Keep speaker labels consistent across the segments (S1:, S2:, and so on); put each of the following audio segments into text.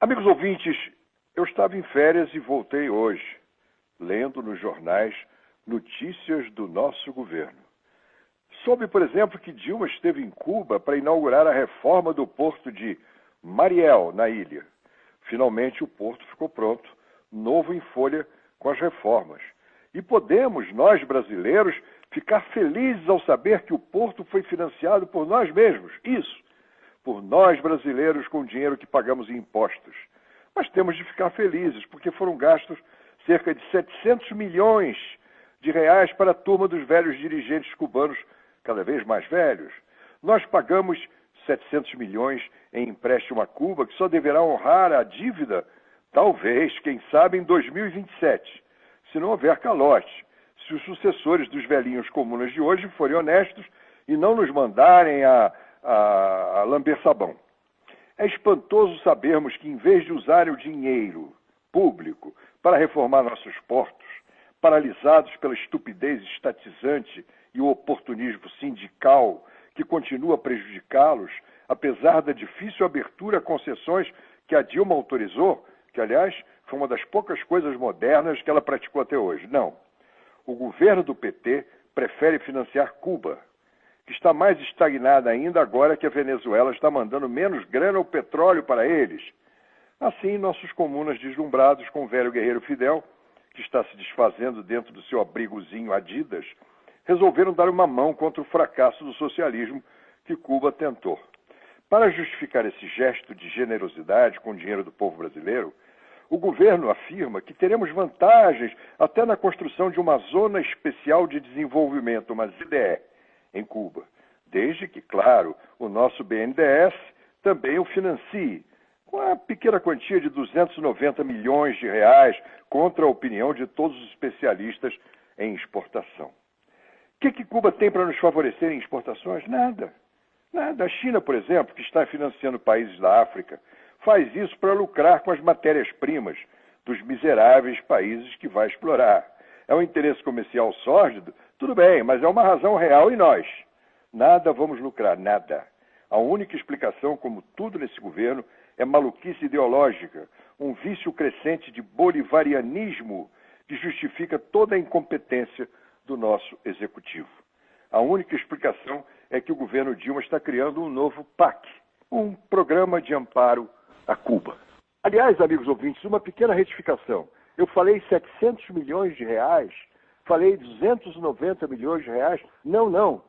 S1: Amigos ouvintes, eu estava em férias e voltei hoje, lendo nos jornais notícias do nosso governo. Soube, por exemplo, que Dilma esteve em Cuba para inaugurar a reforma do porto de Mariel, na ilha. Finalmente o porto ficou pronto, novo em folha com as reformas. E podemos, nós brasileiros, ficar felizes ao saber que o porto foi financiado por nós mesmos. Isso, por nós brasileiros com o dinheiro que pagamos em impostos. Mas temos de ficar felizes, porque foram gastos cerca de 700 milhões de reais para a turma dos velhos dirigentes cubanos, cada vez mais velhos. Nós pagamos 700 milhões em empréstimo a Cuba, que só deverá honrar a dívida, talvez, quem sabe, em 2027, se não houver calote, se os sucessores dos velhinhos comunas de hoje forem honestos e não nos mandarem a lamber sabão. É espantoso sabermos que, em vez de usarem o dinheiro público para reformar nossos portos, paralisados pela estupidez estatizante e o oportunismo sindical que continua a prejudicá-los, apesar da difícil abertura a concessões que a Dilma autorizou, que, aliás, foi uma das poucas coisas modernas que ela praticou até hoje. Não. O governo do PT prefere financiar Cuba, que está mais estagnada ainda agora que a Venezuela está mandando menos grana ou petróleo para eles. Assim, nossos comunas deslumbrados com o velho guerreiro Fidel, que está se desfazendo dentro do seu abrigozinho Adidas, resolveram dar uma mão contra o fracasso do socialismo que Cuba tentou. Para justificar esse gesto de generosidade com o dinheiro do povo brasileiro, o governo afirma que teremos vantagens até na construção de uma Zona Especial de Desenvolvimento, uma ZDE, em Cuba, desde que, claro, o nosso BNDES também o financie, com a pequena quantia de 290 milhões de reais, contra a opinião de todos os especialistas em exportação. O que Cuba tem para nos favorecer em exportações? Nada. Nada. A China, por exemplo, que está financiando países da África, faz isso para lucrar com as matérias-primas dos miseráveis países que vai explorar. É um interesse comercial sórdido? Tudo bem, mas é uma razão real em nós. Nada vamos lucrar, nada. A única explicação, como tudo nesse governo, é maluquice ideológica, um vício crescente de bolivarianismo que justifica toda a incompetência do nosso executivo. A única explicação é que o governo Dilma está criando um novo PAC, um programa de amparo a Cuba. Aliás, amigos ouvintes, uma pequena retificação. Eu falei 700 milhões de reais, falei 290 milhões de reais. Não.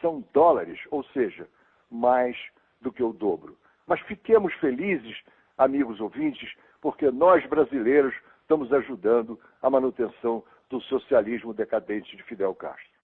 S1: São dólares, ou seja, mais do que o dobro. Mas fiquemos felizes, amigos ouvintes, porque nós brasileiros estamos ajudando a manutenção do socialismo decadente de Fidel Castro.